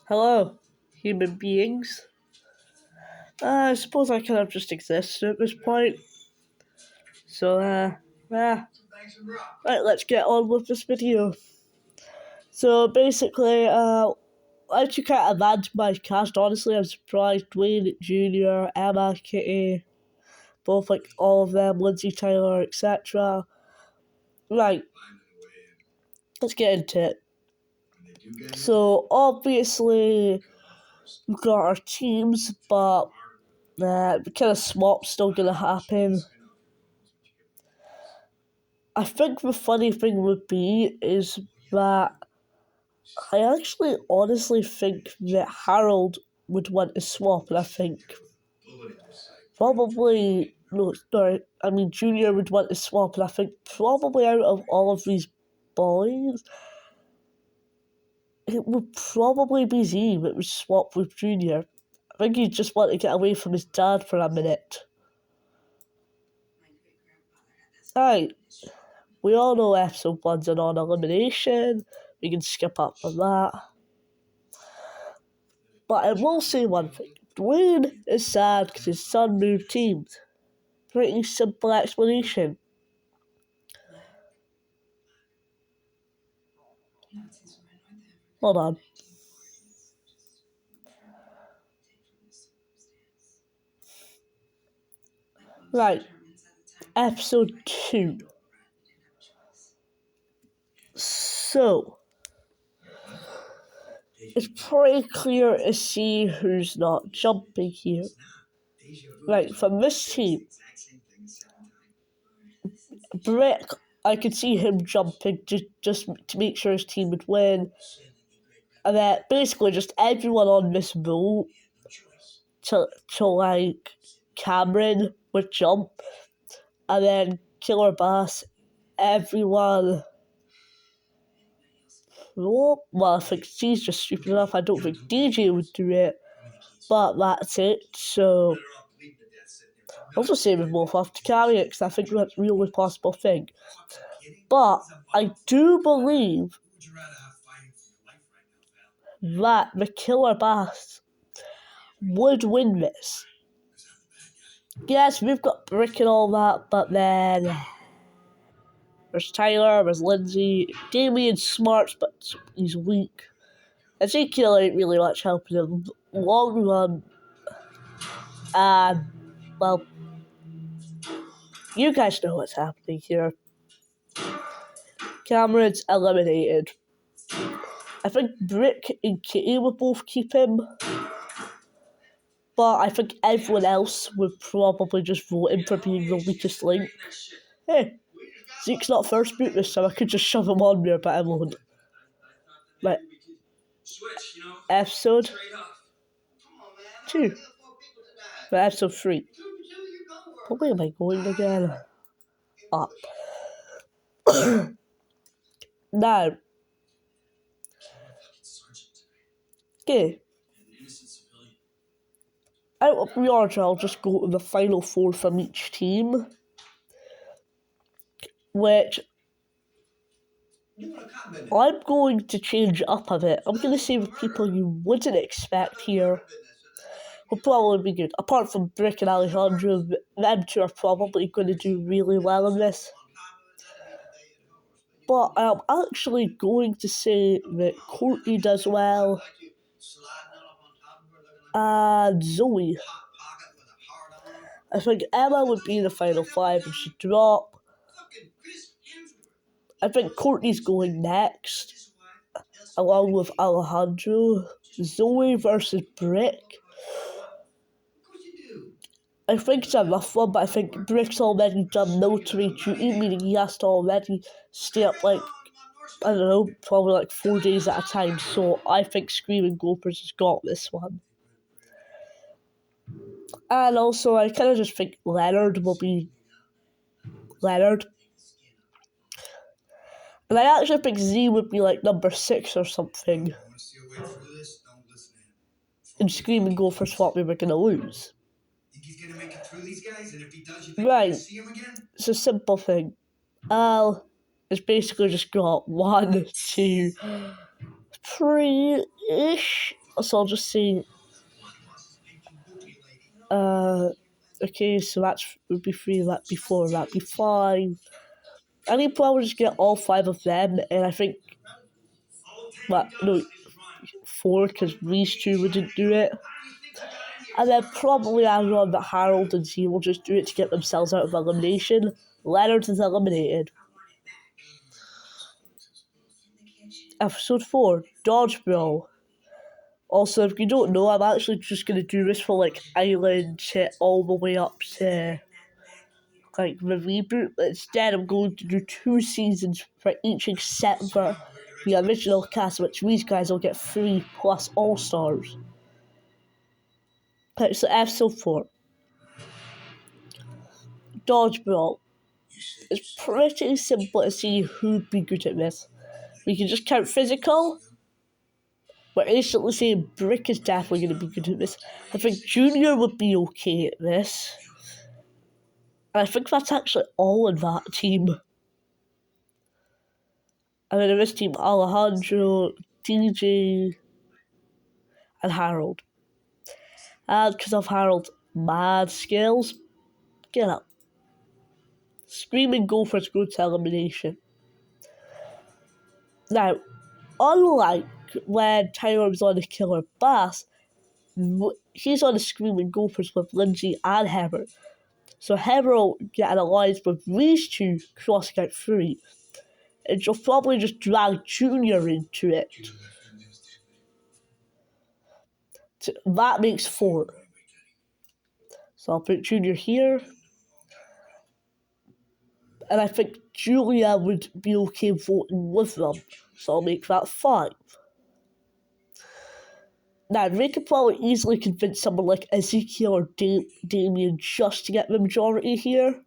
Hello, human beings. I suppose I kind of just exist at this point. So, yeah. Right, let's get on with this video. So, basically, I took out a band my cast. Honestly, I'm surprised Dwayne Jr., Emma, Kitty, both like all of them, Lindsay Taylor, etc. Right, let's get into it. So, obviously, we've got our teams, but the kind of swap's still gonna happen. I think the funny thing would be is that I actually honestly think that Harold would want to swap, and I think probably no, sorry, I mean Junior would want to swap, and I think probably out of all of these boys, it would probably be Z that would swap with Junior. I think he'd just want to get away from his dad for a minute. Right, we all know episode 1's a non-elimination. We can skip up on that. But I will say one thing. Dwayne is sad because his son moved teams. Pretty simple explanation. Hold on. Right. Episode 2. So, it's pretty clear to see who's not jumping here. Right, from this team, Brick, I could see him jumping just to make sure his team would win. And then basically just everyone on this vote to like Cameron would jump. And then Killer Bass, everyone. Well, I think she's just stupid enough. I don't think DJ would do it. But that's it. So, I'll just say we both have to carry it because I think that's a really possible thing. But I do believe that the Killer Bass would win this. Yes, we've got Brick and all that, but then there's Tyler, there's Lindsay, Damien's smart, but he's weak. Ezekiel ain't really much helping him. Long run, well, you guys know what's happening here. Cameron's eliminated. I think Brick and Kitty would both keep him, but I think everyone else would probably just vote him for being the weakest link. Hey, Zeke's not first boot this time, I could just shove him on there, but I won't. Right. Episode 2. Right, episode 3. But where am I going again? Up. Now. Okay. Out of the order, I'll just go to the final 4 from each team. Which I'm going to change up a bit. I'm going to say the people you wouldn't expect here will probably be good. Apart from Brick and Alejandro, them two are probably going to do really well in this. But I'm actually going to say that Courtney does well. And Zoe. I think Emma would be in the final 5 and she'd drop. I think Courtney's going next, along with Alejandro. Zoe versus Brick. I think it's a rough one, but I think Brick's already done military duty, meaning he has to already stay up, like, I don't know, probably like 4 days at a time. So I think Screaming Gophers has got this one. And also, I kind of just think Leonard will be Leonard. And I actually think Z would be like number 6 or something. And Screaming Gophers thought we were going to lose. Right, it's a simple thing. Al has basically just got 1, 2, 3-ish. So I'll just say, okay, so that would be 3, that'd be 4, that'd be 5. I need probably just get all 5 of them, and I think, well, no, 4, because these 2 wouldn't do it. And then probably add on that Harold and Z will just do it to get themselves out of elimination. Leonard is eliminated. Episode 4, Dodgeball. Also, if you don't know, I'm actually just going to do this for, like, Island shit all the way up to, like, the reboot. But instead, I'm going to do 2 seasons for each except for the original cast, which these guys will get 3 plus All-Stars. Okay, so episode 4. Dodgeball. It's pretty simple to see who'd be good at this. We can just count physical. We're instantly saying Brick is definitely going to be good at this. I think Junior would be okay at this. And I think that's actually all in that team. And then in this team, Alejandro, DJ, and Harold. And because of Harold's mad skills, get up. Screaming Gophers go to elimination. Now, unlike when Tyler was on the Killer Bass, he's on the Screaming Gophers with Lindsay and Heather. So Heather will get an alliance with these 2 crossing out 3. And she'll probably just drag Junior into it. So that makes 4. So I'll put Junior here. And I think Julia would be okay voting with them. So I'll make that 5. Now, they could probably easily convince someone like Ezekiel or Damien just to get the majority here.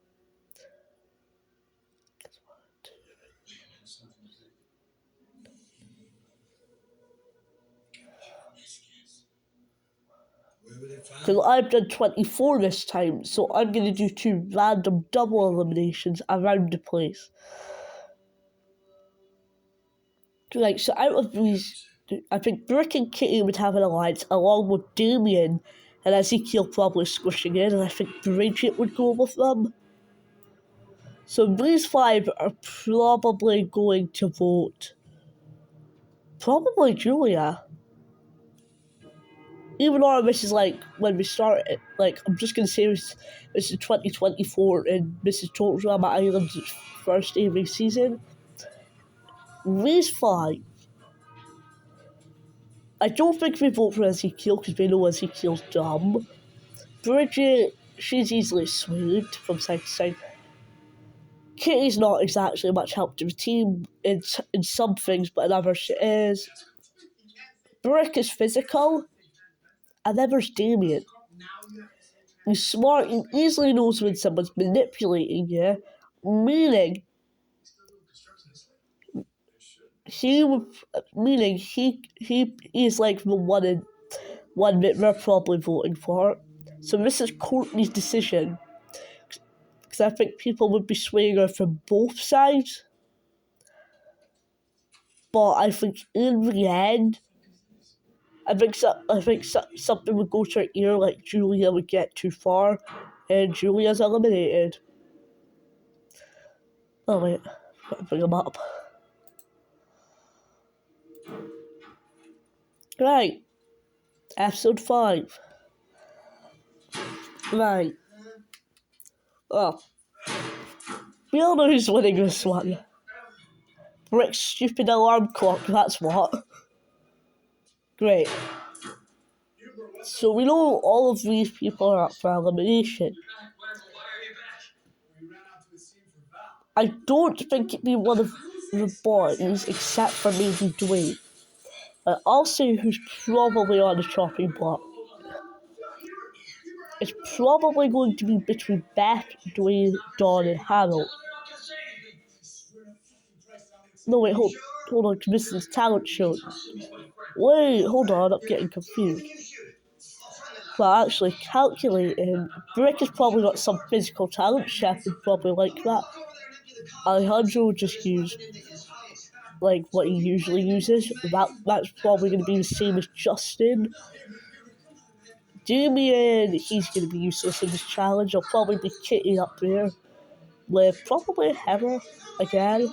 Because I've done 24 this time, so I'm going to do 2 random double eliminations around the place. Right, so out of these, I think Brick and Kitty would have an alliance along with Damien and Ezekiel probably squishing in, and I think Bridget would go with them. So these 5 are probably going to vote. Probably Julia. Even though this is like when we started, like I'm just gonna say this is 2024 and Mrs. Total Drama Island's first evening season. These 5, I don't think we vote for Ezekiel because we know Ezekiel's dumb. Bridget, she's easily swayed from side to side. Kitty's not exactly much help to the team in some things, but in others she is. Brick is physical. And then there's Damien. He's smart, he easily knows when someone's manipulating you, meaning he is like the one that we're probably voting for. So this is Courtney's decision. Because I think people would be swaying her from both sides. But I think in the end, I think something would go to her ear, like Julia would get too far, and Julia's eliminated. Oh wait, gotta bring him up. Right, episode 5. Right. Oh. We all know who's winning this one. Brick's stupid alarm clock, that's what. Great. So we know all of these people are up for elimination. I don't think it'd be one of the boys, except for maybe Dwayne. But I'll say who's probably on the chopping block. It's probably going to be between Beth, Dwayne, Dawn, and Harold. No, wait, hold on, this is talent show. Wait, hold on, I'm getting confused. Well, actually, calculating, Brick has probably got some physical talent, Chef would probably like that. Alejandro would just use like what he usually uses. That's probably going to be the same as Justin. Damien, he's going to be useless in this challenge. I'll probably be Kitty up there with probably Heather again.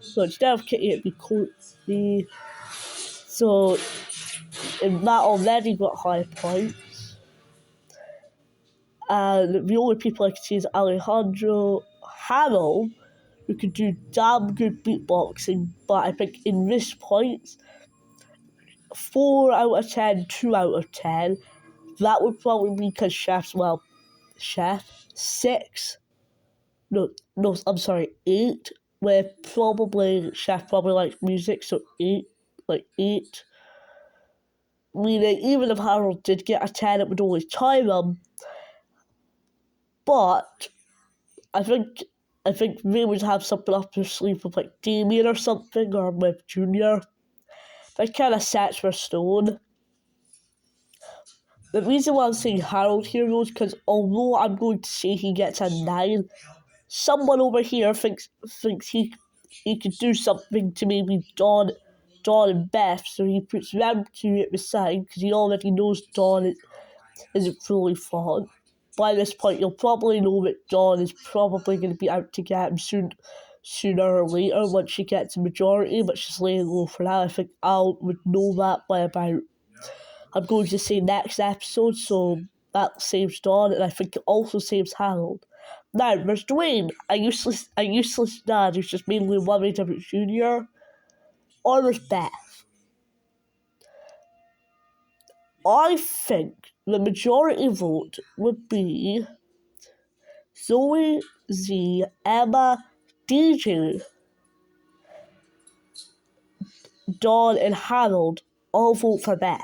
So instead of Kitty, it'd be Courtney. So and that already got high points. And the only people I can see is Alejandro, Harold, who could do damn good beatboxing, but I think in this points, 4 out of 10, 2 out of 10, that would probably be because Chef, 6, I'm sorry, 8, where probably Chef probably likes music, so 8. Meaning, even if Harold did get a 10, it would only time him. But I think they would have something up their sleeve with like Damien or something, or with Junior. They kind of sets for stone. The reason why I'm saying Harold here is because although I'm going to say he gets a 9, someone over here thinks he could do something to maybe Dawn and Beth, so he puts them 2 at the side because he already knows Dawn isn't fully flawed. By this point, you'll probably know that Dawn is probably going to be out to get him sooner or later once she gets a majority, but she's laying low for now. I think Al would know that by about, I'm going to say next episode, so that saves Dawn, and I think it also saves Harold. Now, there's Dwayne, a useless dad who's just mainly worried about Junior, or there's Beth. I think the majority vote would be Zoe, Z, Emma, DJ, Dawn, and Harold all vote for Beth.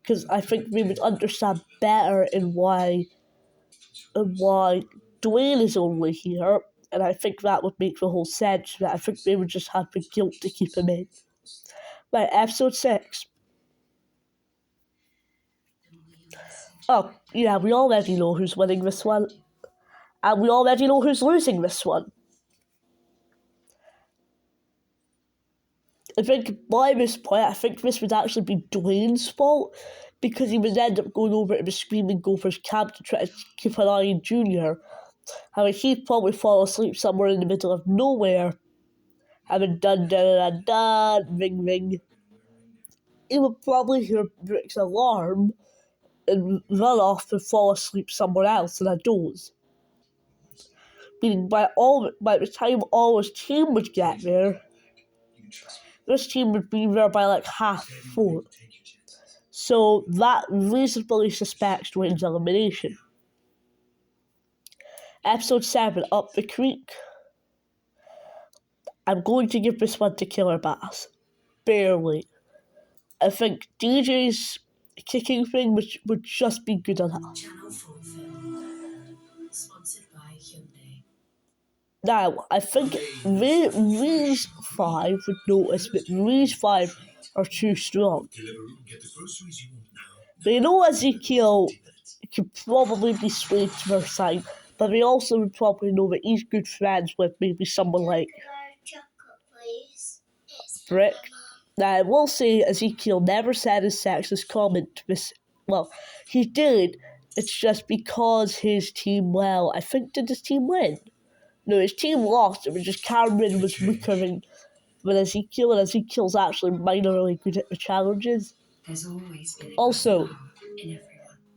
Because I think they would understand better in why Dwayne is only here, and I think that would make the whole sense. That I think they would just have the guilt to keep him in. Right, episode 6. Oh, yeah, we already know who's winning this one. And we already know who's losing this one. I think by this point, I think this would actually be Dwayne's fault, because he would end up going over to the Screaming Gophers camp to try to keep an eye on Junior. I mean, he'd probably fall asleep somewhere in the middle of nowhere, having dun dun dun dun, ring ring. He would probably hear Rick's alarm and run off and fall asleep somewhere else in a doze. Meaning by the time all his team would get there, this team would be there by like 4:30. So that reasonably suspects Dwayne's elimination. Episode 7, Up the Creek. I'm going to give this one to Killer Bass. Barely. I think DJ's kicking thing would just be good enough. Sponsored by Hyundai. Now, I think these 5 would notice that these 5 are too strong. They know Ezekiel could probably be swayed to their side, but they also would probably know that he's good friends with maybe someone like Brick. Now, I will say Ezekiel never said his sexist comment to this. Well, he did. It's just because his team, I think, did his team win? No, his team lost. It was just Cameron was weaker than Ezekiel, and Ezekiel's actually minorly good at the challenges. Also, it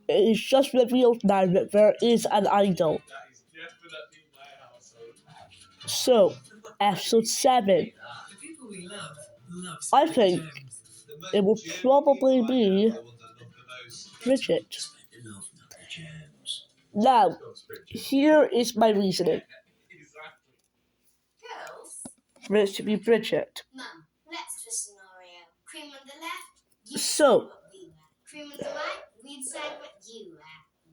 is just revealed now that there is an idol. So, episode 7. I think it will probably be Bridget. Now, here is my reasoning for it to be Bridget. Mum, let's do a scenario. Cream on the left, so, cream on the right, we'd say what you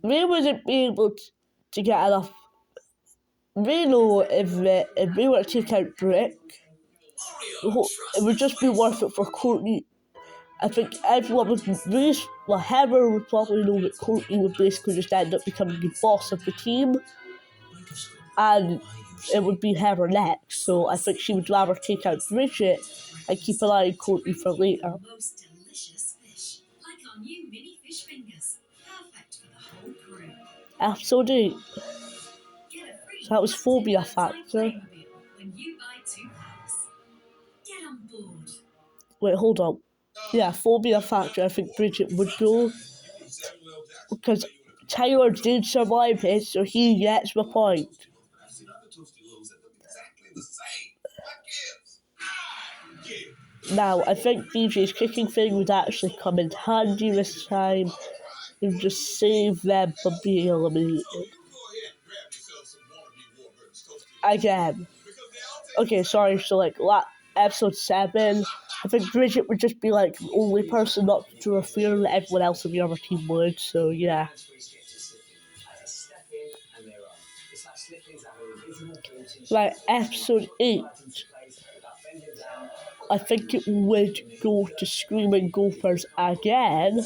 were. They wouldn't be able to get enough. They know if they were to take out Brick, it would just be worth it for Courtney. I think everyone would Heather would probably know that Courtney would basically just end up becoming the boss of the team. And it would be Heather next. So I think she would rather take out Bridget and keep an eye on Courtney for later. Most delicious fish, like our new mini fish fingers, perfect for the whole crew. Episode 8. Get a free So that was Phobia Factor. when you buy 2 packs. Get on board. Wait, hold on. Yeah, Phobia Factor, I think Bridget would go. Because Tyler did survive it, so he gets the point. Now, I think DJ's kicking thing would actually come in handy this time and just save them from being eliminated. Again. Okay, sorry, so like episode 7, I think Bridget would just be like the only person not to interfere and everyone else in the other team would, so yeah. Right, episode 8. I think it would go to Screaming Gophers again.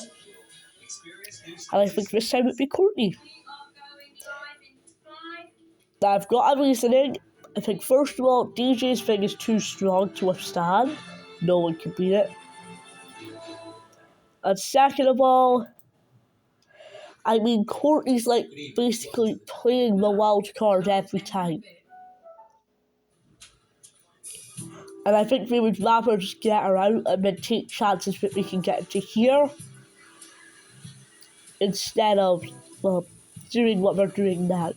And I think this time it would be Courtney. Now, I've got a reasoning. I think, first of all, DJ's thing is too strong to withstand. No one can beat it. And second of all, I mean, Courtney's like basically playing the wild card every time. And I think they would rather just get her out and then take chances that they can get into here instead of, well, doing what they're doing now.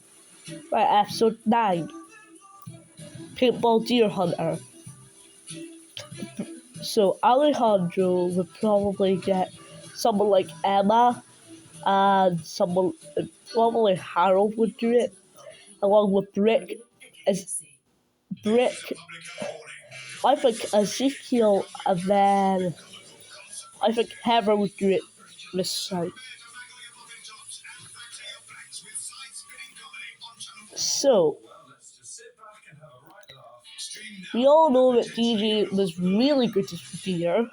Right, episode 9. Paintball Deer Hunter. So Alejandro would probably get someone like Emma, and someone, probably Harold would do it, along with Brick. I think Ezekiel, and then I think Heather would do it this time. So, we all know that DJ was really good as Deer.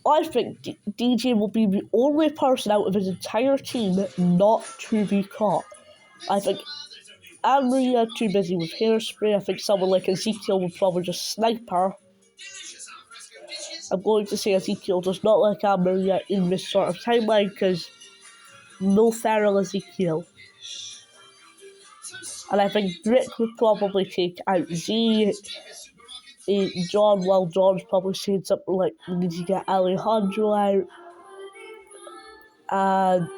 I think DJ will be the only person out of his entire team not to be caught. I think Anne-Maria too busy with hairspray. I think someone like Ezekiel would probably just snipe her. I'm going to say Ezekiel does not like Anne-Maria in this sort of timeline because no feral Ezekiel. And I think Brick would probably take out Z. John, well, John's probably saying something like, we need to get Alejandro out. And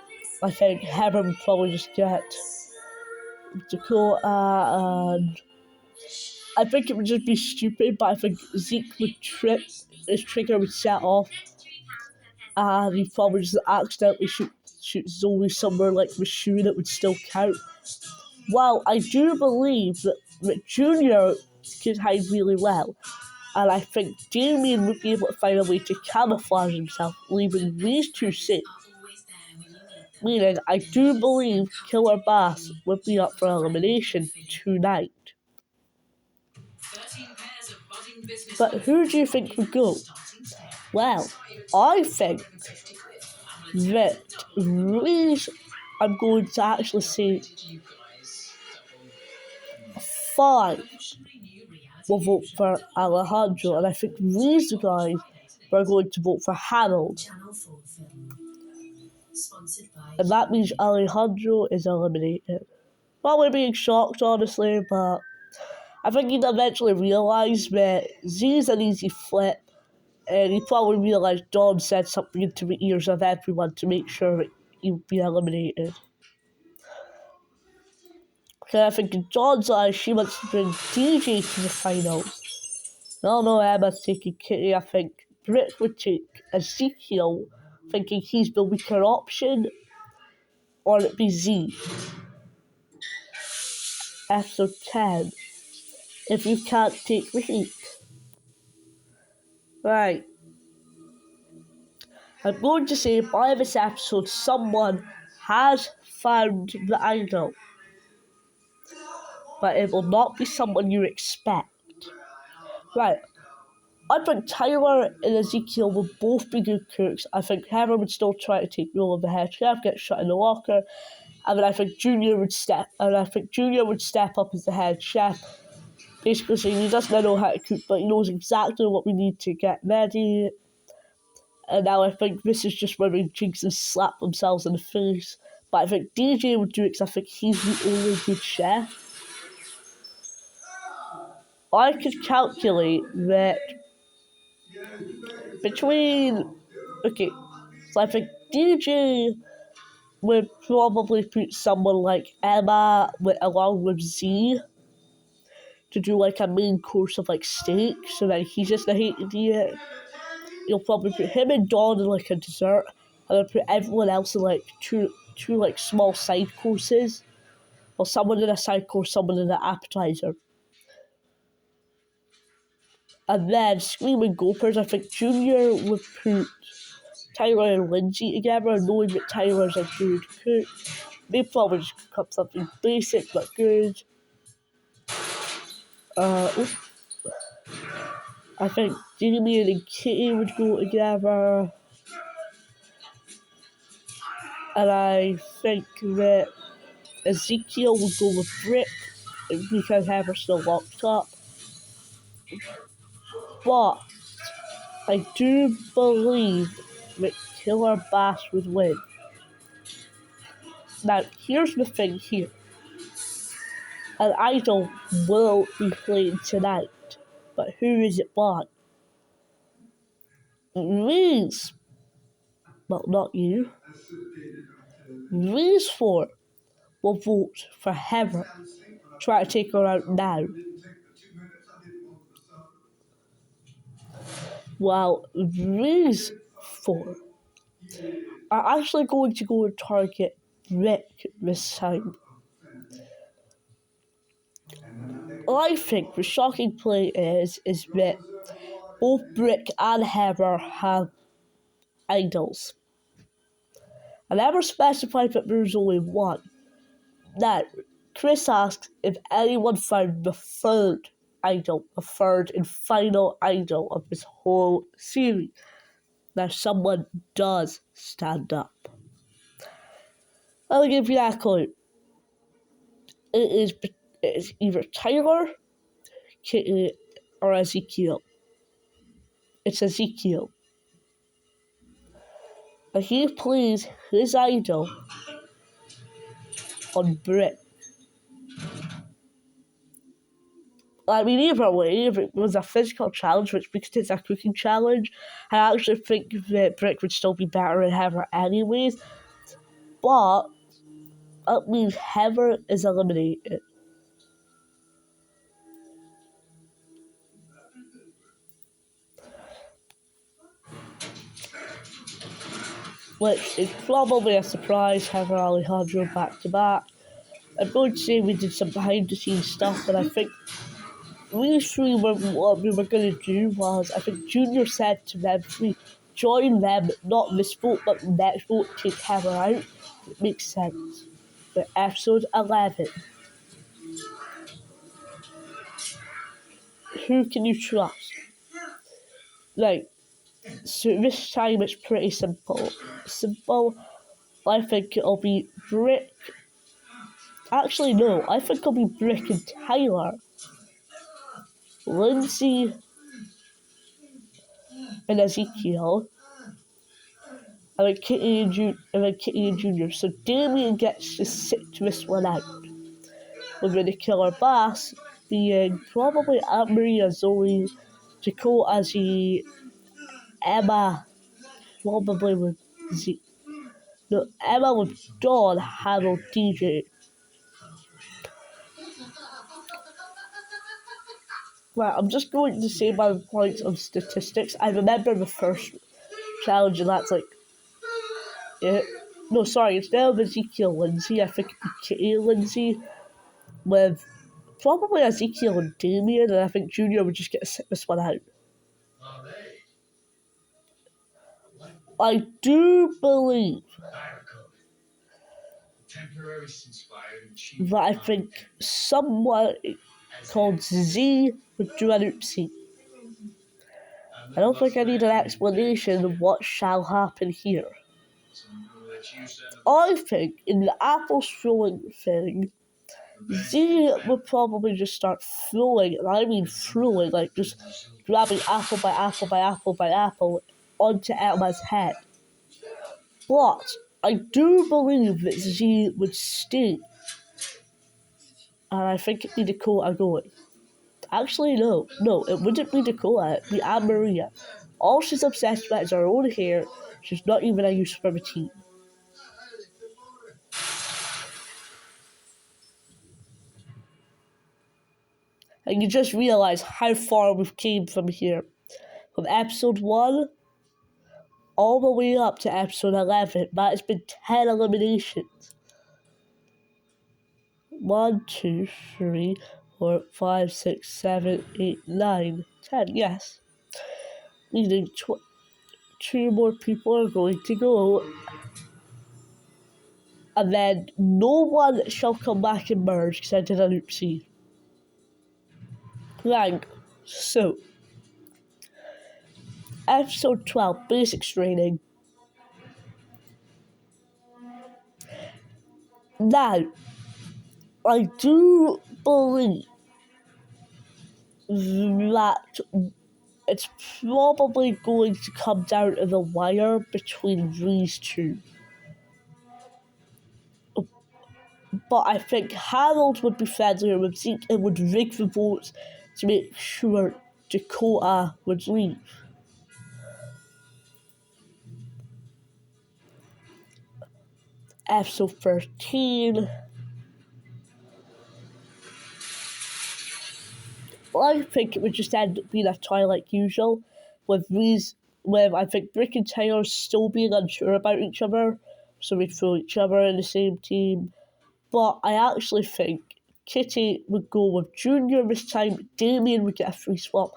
I think Heather would probably just get Dakota, and I think it would just be stupid, but I think Zeke would trip, his trigger would set off, and he'd probably just accidentally shoot Zoe somewhere like the shoe that would still count. Well, I do believe that Junior could hide really well, and I think Damien would be able to find a way to camouflage himself, leaving these two safe. Meaning, I do believe Killer Bass would be up for elimination tonight. But who do you think would go? Well, I think that Reese, I'm going to actually say 5 will vote for Alejandro, and I think these guys are going to vote for Harold. And that means Alejandro is eliminated. Probably being shocked, honestly, but I think he'd eventually realise that Z's an easy flip, and he probably realised Dawn said something into the ears of everyone to make sure that he'd be eliminated. So I think in Dawn's eyes, she wants to bring DJ to the finals. No, Emma's taking Kitty. I think Britt would take Ezekiel, thinking he's the weaker option, or it'd be Z. Episode 10. If you can't take the heat. Right. I'm going to say by this episode, someone has found the idol. But it will not be someone you expect. Right. I think Tyler and Ezekiel will both be good cooks. I think Heather would still try to take the role of the head chef, get shut in the locker. and then I think Junior would step up as the head chef, basically saying he doesn't know how to cook, but he knows exactly what we need to get ready. And now I think this is just where Jinx and slap themselves in the face. But I think DJ would do it because I think he's the only good chef. I could calculate that between... Okay, so I think DJ would probably put someone like Emma along with Z to do like a main course of like steak, so that he's just the hate idiot. You'll probably put him and Dawn in like a dessert, and then put everyone else in like two like small side courses, or someone in a side course, someone in an appetizer. And then Screaming Gopers, I think Junior would put Tyler and Lindsay together, knowing that Tyler's a good cook. They probably just cook up something basic but good. I think Damien and Kitty would go together. And I think that Ezekiel would go with Brick because Heather's still locked up. But I do believe that Killer Bass would win. Now, here's the thing here. An idol will be playing tonight, but who is it by? These, well, not you, these four will vote for Heather. Try to take her out now. While these four are actually going to go and target Rick this time. I think the shocking play is that both Brick and Heather have idols. I never specified that there's only one. Now, Chris asks if anyone found the third idol, the third and final idol of this whole series. Now, someone does stand up. I'll give you that clue. It is either Tyler, Kitty, or Ezekiel. It's Ezekiel. And he plays his idol on Brick. I mean, either way, if it was a physical challenge, which because it's a cooking challenge, I actually think that Brick would still be better than Heather anyways. But that means Heather is eliminated. Which is probably a surprise, Heather Alejandro back to back. I'm going to say we did some behind the scenes stuff, but I think we three what we were going to do was, I think Junior said to them, we join them, not this vote, but the next vote, take Heather out. It makes sense. But episode 11. Who can you trust? Like, so this time it's pretty simple. I think it'll be Brick. Actually, no, I think it'll be Brick and Tyler. Lindsay and Ezekiel. And then Kitty and Junior. So Damien gets to sit this one out. With the Killer Bass being probably Aunt Maria, Zoe, Dakota, Azzy, Emma, probably with Z. No, Emma with Dawn, Harold, DJ. Right, I'm just going to say my points of statistics. I remember the first challenge, and that's like, yeah. No, sorry, it's now Ezekiel Lindsay. I think it'd be Kitty Lindsay with probably Ezekiel and Damien, and I think Junior would just get to sit this one out. I do believe that I think someone called Z would do an oopsie. I don't think I need an explanation of what shall happen here. I think in the apple throwing thing, Z would probably just start throwing, and I mean throwing, like just grabbing apple by apple by apple by apple onto Emma's head. But I do believe that Z would stay, and I think it'd be Dakota going. Actually, no, it wouldn't be Dakota, it'd be Anne Maria. All she's obsessed with is her own hair. She's not even a use for a team. And you just realise how far we've came from here. From episode 1 all the way up to episode 11. That has been 10 eliminations. 1, 2, 3, 4, 5, 6, 7, 8, 9, 10. Yes. Meaning 2 more people are going to go. And then no one shall come back and merge because I did an oopsie. Right. So, episode 12, basics training. Now, I do believe that it's probably going to come down to the wire between these two. But I think Harold would be friendlier with Zeke and would rig the votes to make sure Dakota would leave. Episode 13. I think it would just end up being a tie like usual, with I think Brick and Taylor still being unsure about each other, so we'd throw each other in the same team. But I actually think Kitty would go with Junior this time, Damien would get a free swap,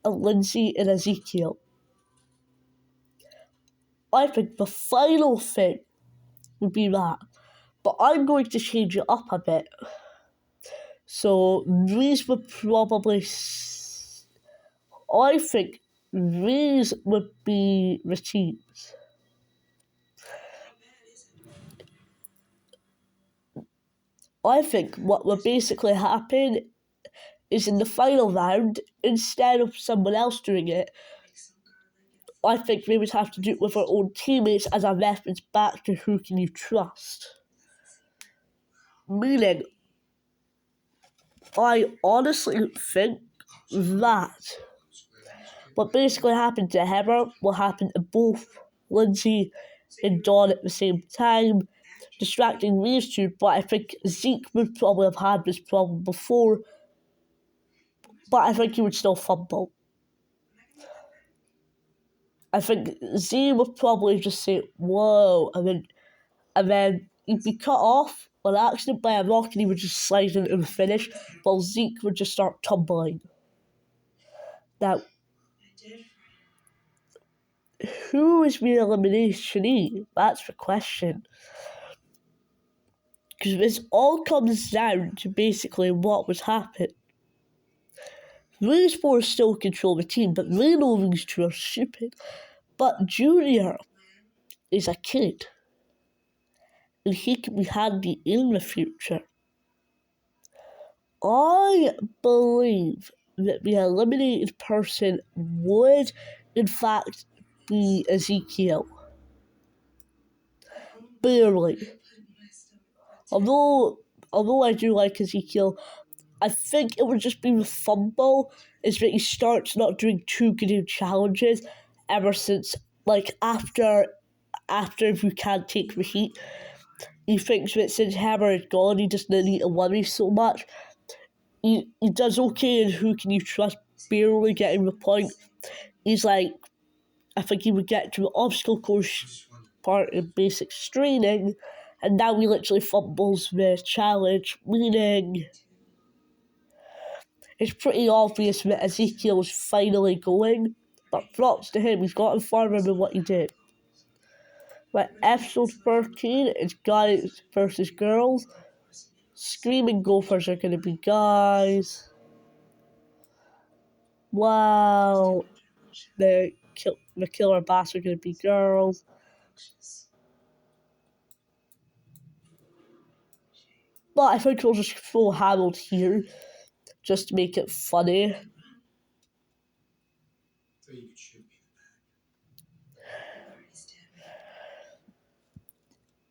and Lindsay and Ezekiel. I think the final thing would be that. But I'm going to change it up a bit. So these would probably... I think these would be the teams. I think what would basically happen is in the final round, instead of someone else doing it, I think they would have to do it with their own teammates as a reference back to who can you trust. Meaning, I honestly think that what basically happened to Heather will happen to both Lindsay and Dawn at the same time, distracting these two, but I think Zeke would probably have had this problem before, but I think he would still fumble. I think Z would probably just say, whoa, and then he'd be cut off on accident by a rock and he would just slide into the finish, while Zeke would just start tumbling. Now, who is the elimination? That's the question. Because this all comes down to basically what was happening. These four still control the team, but they know these two are stupid. But Junior is a kid, and he can be handy in the future. I believe that the eliminated person would, in fact, be Ezekiel. Barely. Although I do like Ezekiel, I think it would just be the fumble is that he starts not doing too good challenges ever since, like, after you can't take the heat. He thinks that since Hammer is gone, he doesn't need to worry so much. He does okay in Who Can You Trust, barely getting the point. He's like, I think he would get to the obstacle course part in basic training, and now he literally fumbles the challenge, meaning it's pretty obvious that Ezekiel is finally going, but props to him, he's gotten farther than what he did. But episode 13 is guys versus girls. Screaming Gophers are going to be guys. Wow. The Killer Bass are going to be girls. But I think we'll just throw Harold here just to make it funny. So you could shoot me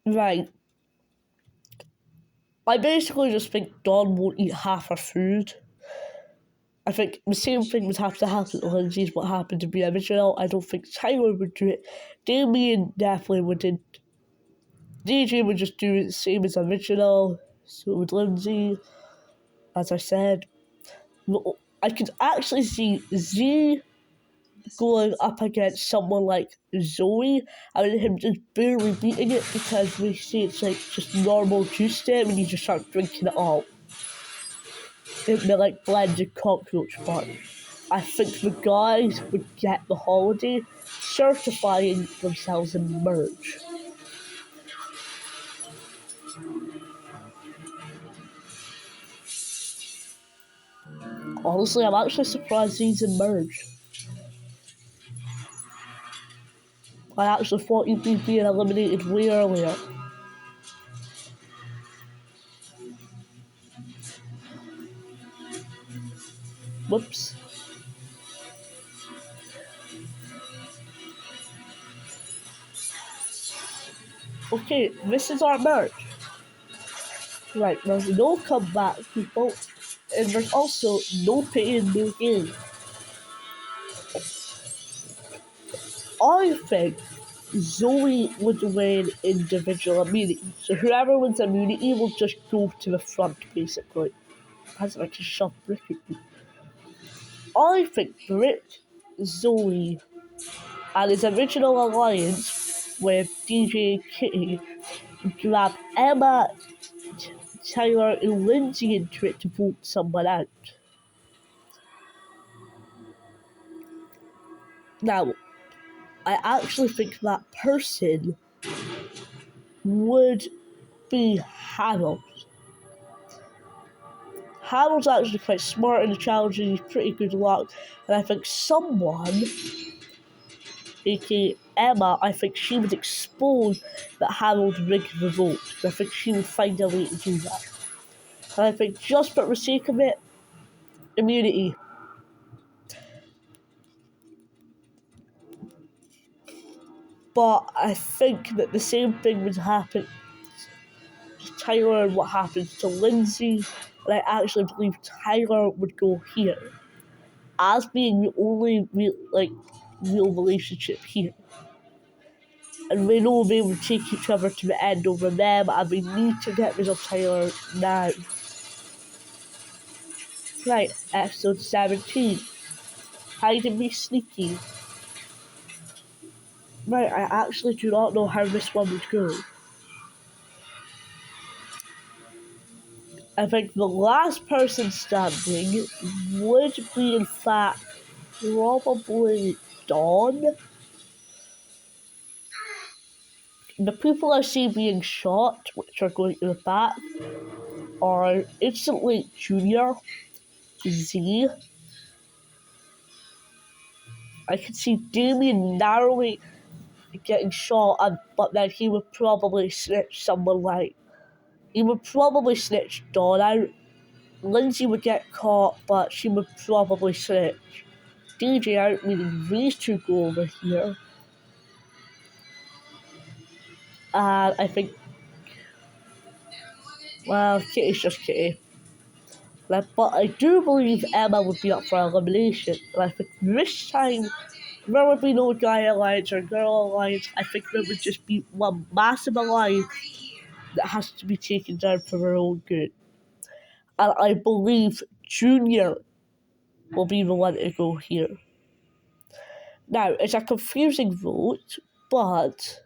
in the back. Right. I basically just think Dawn won't eat half her food. I think the same thing would have to happen to Lindsay as what happened to the original. I don't think Tyler would do it. Damien definitely wouldn't. DJ would just do it the same as original. So would Lindsay. As I said. I could actually see Z going up against someone like Zoe and him just barely beating it because we see it's like just normal juice stem and you just start drinking it all. It'd be like blended cockroach fun. I think the guys would get the holiday, certifying themselves a merge. Honestly, I'm actually surprised he's a merge. I actually thought he'd be being eliminated way earlier. Whoops. Okay, this is our merge. Right, there's no comeback, people. And there's also no pain, no gain. I think Zoe would win individual immunity. So whoever wins immunity will just go to the front, basically. As like a shove Brick at me. I think Brick, Zoe, and his original alliance with DJ Kitty grab Emma, Tyler, and Lindsay into it to vote someone out. Now, I actually think that person would be Harold. Harold's actually quite smart in the challenges, he's pretty good luck, and I think someone, aka Emma, I think she would expose that Harold rigged the vote. I think she would find a way to do that. And I think just for the sake of it, immunity. But I think that the same thing would happen to Tyler and what happens to Lindsay, and I actually believe Tyler would go here as being the only real relationship here. And we know they would take each other to the end over them, and we need to get rid of Tyler now. Right, episode 17. Hide and be sneaky. Right, I actually do not know how this one would go. I think the last person standing would be, in fact, probably Dawn. The people I see being shot, which are going to the back, are instantly Junior, Z. I can see Damien narrowly getting shot, but then he would probably snitch someone like... He would probably snitch Dawn out. Lindsay would get caught, but she would probably snitch DJ out, meaning these two go over here. And I think... Well, Kitty's just Kitty. But I do believe Emma would be up for elimination. And I think this time, there would be no guy alliance or girl alliance. I think there would just be one massive alliance that has to be taken down for their own good. And I believe Junior will be the one to go here. Now, it's a confusing vote, but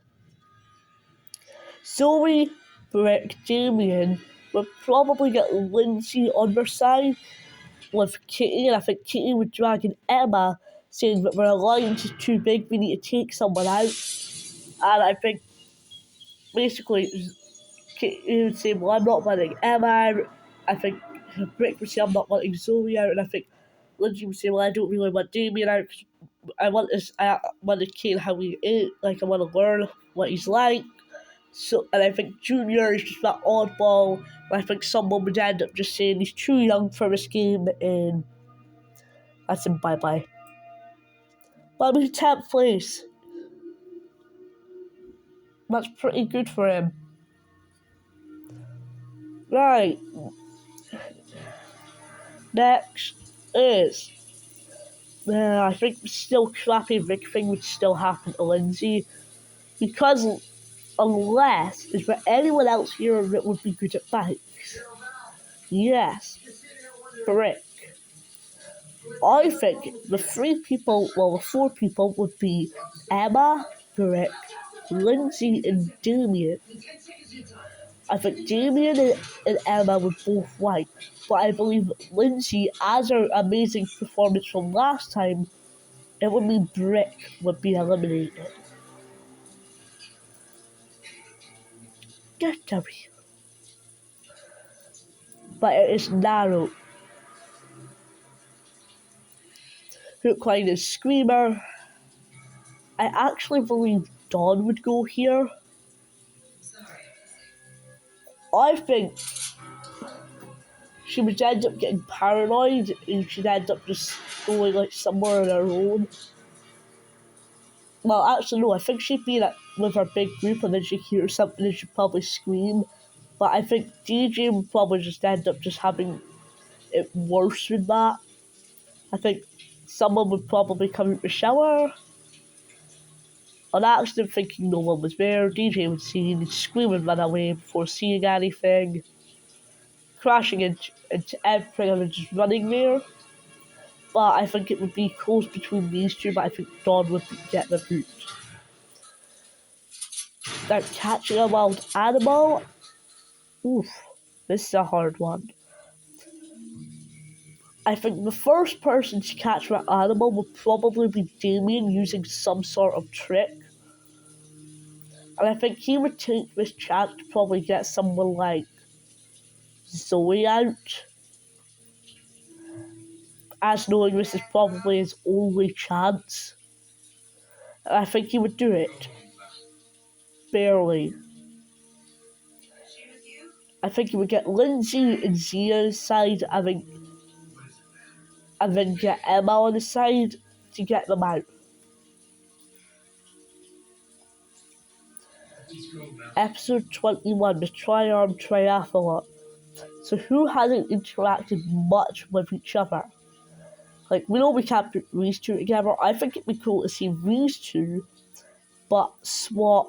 Zoe, Brick, Damien would probably get Lindsay on their side with Kitty, and I think Kitty would drag in Emma, saying that their alliance is too big, we need to take someone out. And I think basically Kitty would say, well, I'm not letting Emma. I think Brick would say, I'm not letting Zoe out, and I think Lindsay would say, well, I don't really want Damien out, because I want to care how he is, like I want to learn what he's like. So, and I think Junior is just that oddball. And I think someone would end up just saying he's too young for this game, and that's him bye bye. But I mean, 10th place. That's pretty good for him. Right. Next is. I think the still crappy Vic thing would still happen to Lindsay. Because unless, is there anyone else here that would be good at bikes? Yes. Correct. I think the four people would be Emma, Brick, Lindsay, and Damien. I think Damien and Emma would both win, but I believe Lindsay, as her amazing performance from last time, it would mean Brick would be eliminated. Get Gary. But it is narrow. Hookline is Screamer. I actually believe Dawn would go here. I think she would end up getting paranoid and she'd end up just going like somewhere on her own. Well, actually no, I think she'd be with her big group and then she'd hear something and she'd probably scream. But I think DJ would probably just end up just having it worse than that. I think someone would probably come out the shower. On accident, thinking no one was there, DJ would see and scream and run away before seeing anything. Crashing into everything and just running there. But I think it would be close between these two, but I think Dawn would get the boot. Now, catching a wild animal. Oof, this is a hard one. I think the first person to catch that animal would probably be Damien using some sort of trick. And I think he would take this chance to probably get someone like Zoe out. As knowing this is probably his only chance. And I think he would do it. Barely. I think he would get Lindsay and Zia's side, and then get Emma on the side to get them out. Episode 21, the Tri-Arm Triathlon. So who hasn't interacted much with each other? Like, we know we can't put these two together. I think it'd be cool to see these two, but swap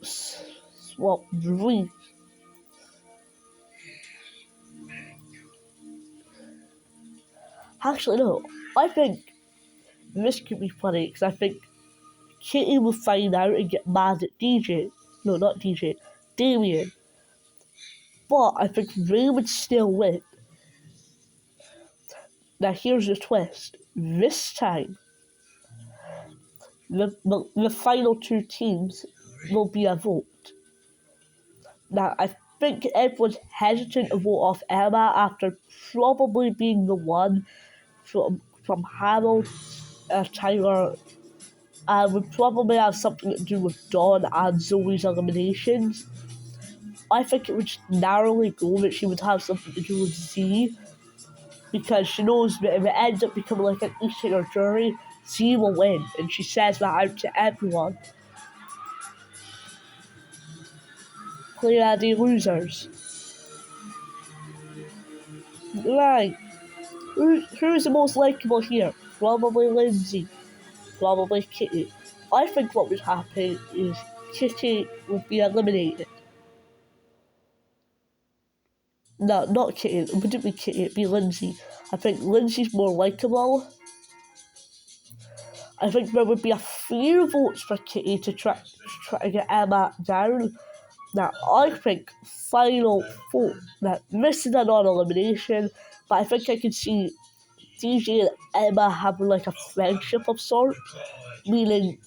these. Actually, no. I think this could be funny because I think Kitty will find out and get mad at DJ. No, not DJ. Damien. But I think Ray would still win. Now here's the twist. This time, the final two teams will be a vote. Now I think everyone's hesitant to vote off Emma after probably being the one from Harold, Tyler, would probably have something to do with Dawn and Zoe's eliminations. I think it would just narrowly go that she would have something to do with Z, because she knows that if it ends up becoming like an eating or jury, Z will win, and she says that out to everyone. Play any losers. Right. Who's the most likeable here? Probably Lindsay. Probably Kitty. I think what would happen is Kitty would be eliminated. No, not Kitty. It wouldn't be Kitty, it'd be Lindsay. I think Lindsay's more likeable. I think there would be a few votes for Kitty to try to get Emma down. Now, I think final vote. Now, this is a non-elimination, but I think I can see DJ and Emma having like a friendship of sort. Meaning,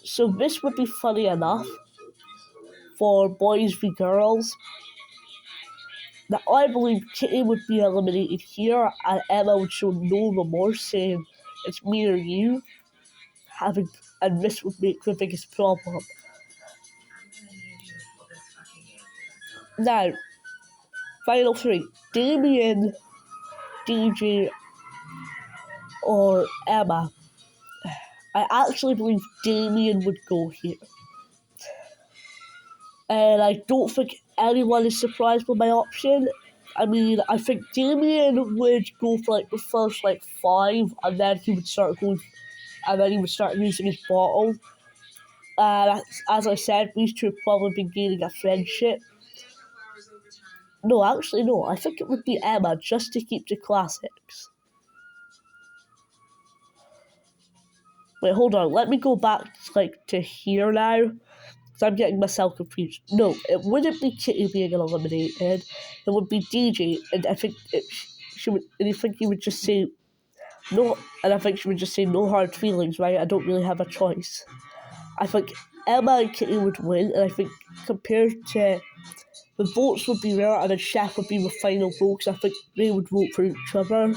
so this would be funny enough for boys v girls. Now, I believe Kitty would be eliminated here, and Emma would show no remorse, saying, "It's me or you," and this would make the biggest problem. Now, final three. Damien, DJ, or Emma. I actually believe Damien would go here. And I don't think anyone is surprised with my option. I mean, I think Damien would go for like the first like 5, and then he would start going, and then he would start using his bottle. As I said, these two have probably been gaining a friendship. No, actually, no. I think it would be Emma just to keep the classics. Wait, hold on. Let me go back to here now, because I'm getting myself confused. No, it wouldn't be Kitty being eliminated. It would be DJ, and I think she would. And I think he would just say no. And I think she would just say no hard feelings, right? I don't really have a choice. I think Emma and Kitty would win, and I think compared to the votes would be rare, and then Chef would be the final vote, because I think they would vote for each other.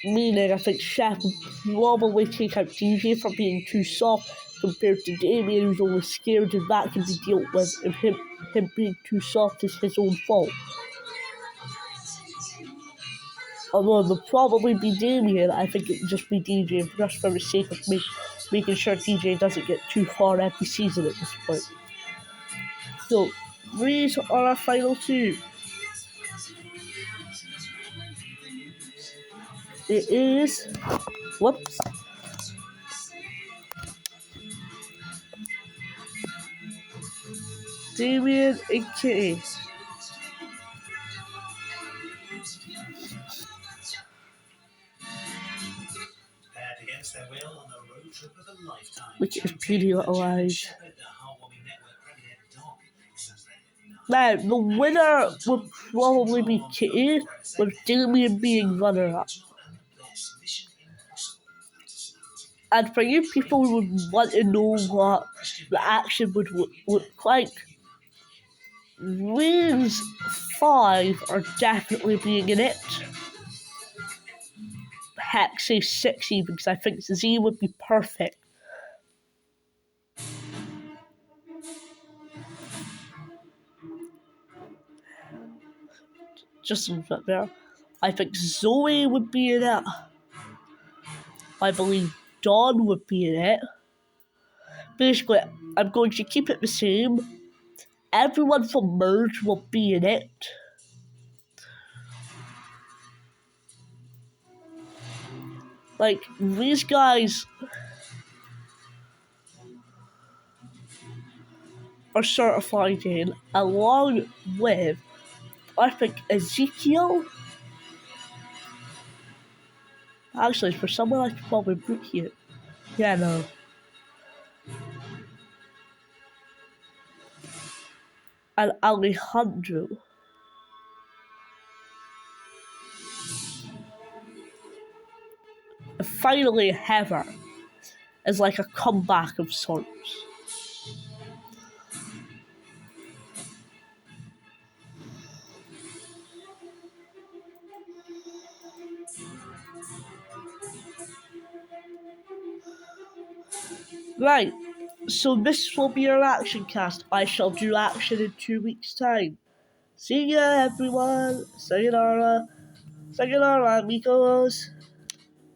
Meaning, I think Chef would probably take out DJ for being too soft compared to Damien, who's always scared, and that can be dealt with if him being too soft is his own fault. Although it would probably be Damien, I think it would just be DJ, just for the sake of making sure DJ doesn't get too far every season at this point. So, these are our final two. It is... Whoops. Damien and Kitty. Against their will on the road trip of a lifetime. Which is Pretty Little Lies. Now, the winner would probably be Kitty, with Damien being runner-up. And for you people who would want to know what the action would look like, these 5 are definitely being in it. Heck, say 6 even, because I think Z would be perfect. Just a bit there. I think Zoe would be in it. I believe Dawn would be in it. Basically, I'm going to keep it the same. Everyone from Merge will be in it. Like, these guys are certified in, along with, I think, Ezekiel. Actually, for someone I could probably book here. Yeah, no. And Alejandro. And finally, Heather is like a comeback of sorts. Right, so this will be our action cast. I shall do action in 2 weeks' time. See ya, everyone. Sayonara. Sayonara, amigos.